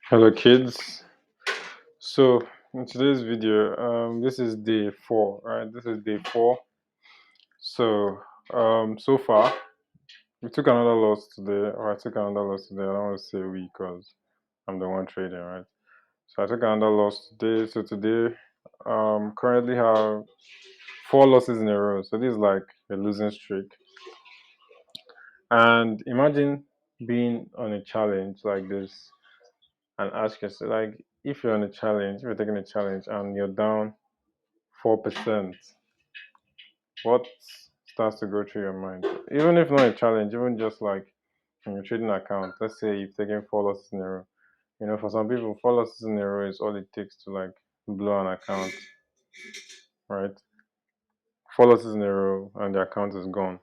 Hello kids. So in today's video, this is day 4, right? This is day 4. So so far we took another loss today, or I took another loss today. I don't want to say we because I'm the one trading, right? So I took another loss today. So today, currently have 4 losses in a row. So this is like a losing streak. And imagine being on a challenge like this and ask yourself, like, if you're on a challenge, if you're taking a challenge and you're down 4%, what starts to go through your mind? Even if not a challenge, even just like in your trading account, let's say you've taken 4 losses in a row. For some people, 4 losses in a row is all it takes to like blow an account, right? 4 losses in a row and the account is gone.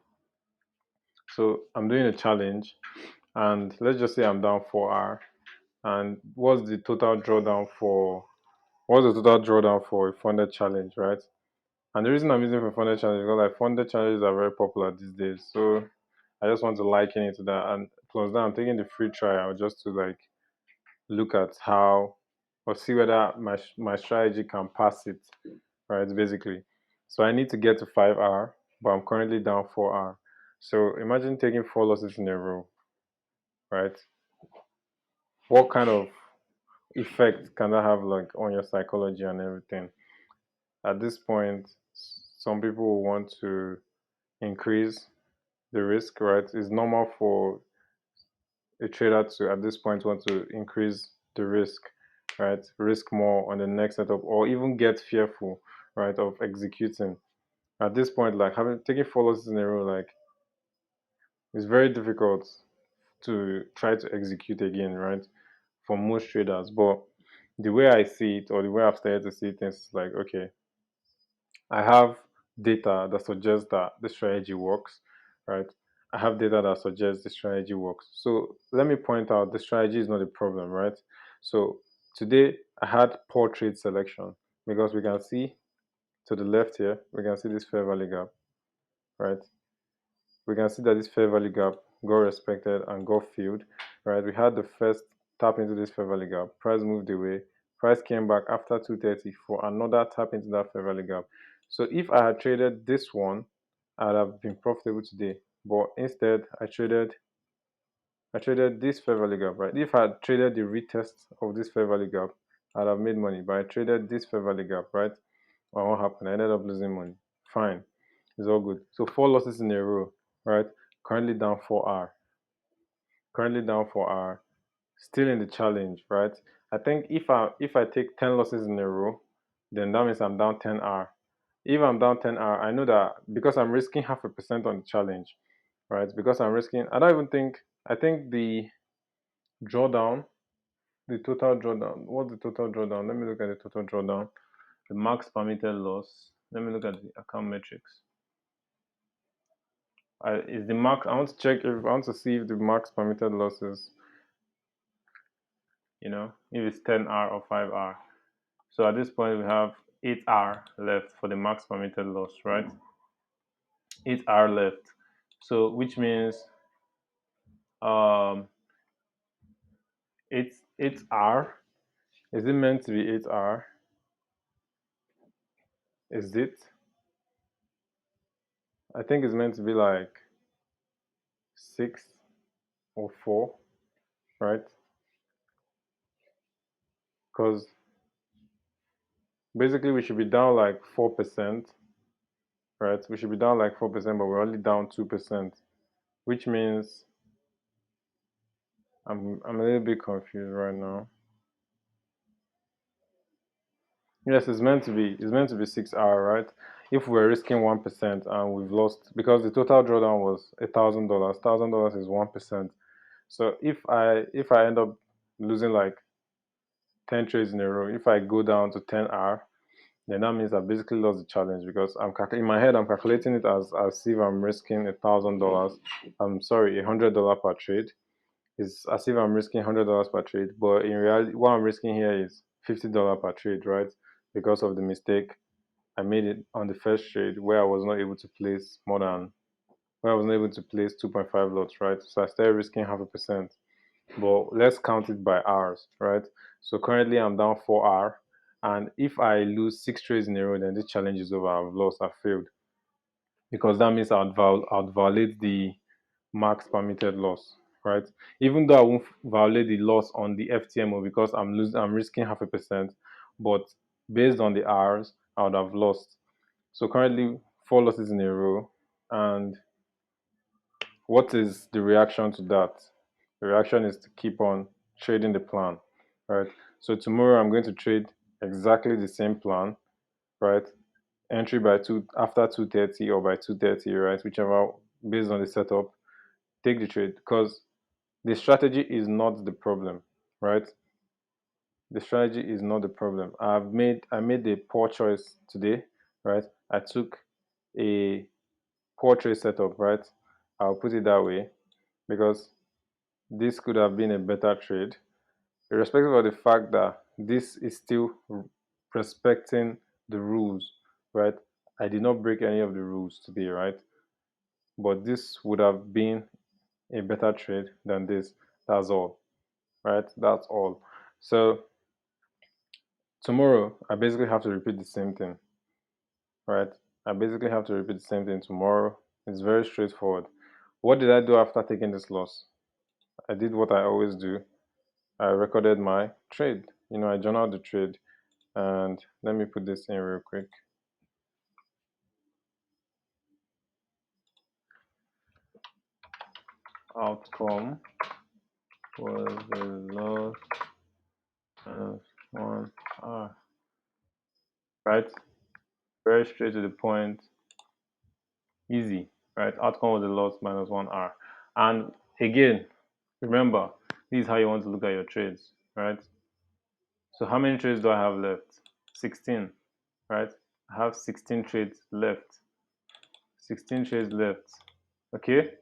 So I'm doing a challenge, and let's just say I'm down 4R. And what's the total drawdown for a funded challenge, right? And the reason I'm using for funded challenge is because like funded challenges are very popular these days. So I just want to liken it to that. And plus that I'm taking the free trial just to like look at how or see whether my strategy can pass it, right? Basically. So I need to get to 5R, but I'm currently down 4R. So imagine taking 4 losses in a row, right? What kind of effect can that have like on your psychology and everything? At this point, some people will want to increase the risk, right? It's normal for a trader to at this point want to increase the risk, right? Risk more on the next setup or even get fearful, right, of executing. At this point, like having taking 4 losses in a row, like it's very difficult to try to execute again, right? For most traders. But the way I see it, or the way I've started to see things, is like, okay, I have data that suggests that the strategy works, right? I have data that suggests the strategy works. So let me point out the strategy is not a problem, right? So today I had poor trade selection because we can see to the left here, we can see this fair value gap, right? We can see that this fair value gap got respected and got filled, right? We had the first tap into this fair value gap, price moved away, price came back after 230 for another tap into that fair value gap. So if I had traded this one, I'd have been profitable today. But instead, I traded this fair value gap, right? If I had traded the retest of this fair value gap, I'd have made money. But I traded this fair value gap, right? And what happened? I ended up losing money. Fine. It's all good. So 4 losses in a row, right? Currently down 4R. Currently down 4R. Still in the challenge, right? I think if I take 10 losses in a row, then that means I'm down 10R. If I'm down 10R, I know that because I'm risking half a percent on the challenge, right? Because I'm risking, I think the drawdown, the total drawdown. What's the total drawdown? Let me look at the total drawdown. The max permitted loss. Let me look at the account metrics. Is the max? I want to check if I want to see if the max permitted losses, if it's 10R or 5R. So at this point, we have 8R left for the max permitted loss, right? 8R left. So which means 8R. Is it meant to be 8R? Is it? I think it's meant to be like 6 or 4, right? Because basically we should be down like 4%, right? We should be down like 4%, but we're only down 2%, which means I'm a little bit confused right now. Yes, it's meant to be 6 hour, right? If we're risking 1% and we've lost because the total drawdown was $1,000. $1,000 is 1%. So if I end up losing like 10 trades in a row, if I go down to 10 hour, then that means I basically lost the challenge because in my head I'm calculating it as if I'm risking $1,000. I'm sorry, $100 per trade. It's as if I'm risking $100 per trade, but in reality, what I'm risking here is $50 per trade, right? Because of the mistake I made it on the first trade where I was not able to place where I was not able to place 2.5 lots, right? So I started risking half a percent. but let's count it by hours, right? So currently I'm down 4 hour, and if I lose 6 trades in a row, then this challenge is over. I've lost, I've failed, because that means I'd violate the max permitted loss, right? Even though I won't violate the loss on the Ftmo because I'm risking 0.5%, but based on the hours, I would have lost. So currently 4 losses in a row, and what is the reaction to that? The reaction is to keep on trading the plan, right? So tomorrow I'm going to trade exactly the same plan, right? Entry by two after 2:30 or by 2:30, right? Whichever, based on the setup, take the trade, because the strategy is not the problem, right? The strategy is not the problem. I made a poor choice today, right? I took a poor trade setup, right? I'll put it that way, because this could have been a better trade, irrespective of the fact that this is still respecting the rules, right? I did not break any of the rules today, right? But this would have been a better trade than this. That's all, right? That's all. So tomorrow, I basically have to repeat the same thing, right? I basically have to repeat the same thing tomorrow. It's very straightforward. What did I do after taking this loss? I did what I always do. I recorded my trade. I journaled the trade. And let me put this in real quick. Outcome was a loss minus 1 hour. Right? Very straight to the point. Easy. Right? Outcome was a loss minus 1 hour. And again, remember, this is how you want to look at your trades. Right? So how many trades do I have left? 16. Right? I have 16 trades left. 16 trades left. Okay?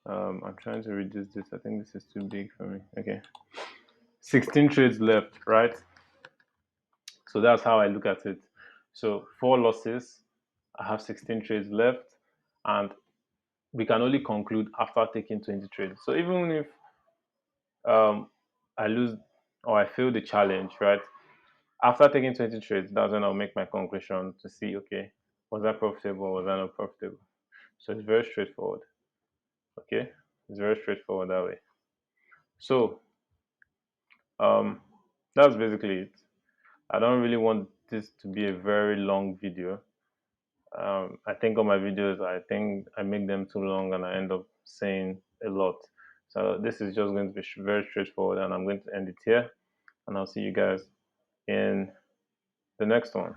I'm trying to reduce this. I think this is too big for me. Okay. 16 trades left, right? So that's how I look at it. So 4 losses, I have 16 trades left, and we can only conclude after taking 20 trades. So even if um, I lose or I fail the challenge, right? After taking 20 trades, that's when I'll make my conclusion to see, okay, was that profitable or was that not profitable? So it's very straightforward. Okay, it's very straightforward that way. So um, that's basically it. I don't really want this to be a very long video. I think on my videos, I think I make them too long and I end up saying a lot. So this is just going to be very straightforward, and I'm going to end it here. And I'll see you guys in the next one.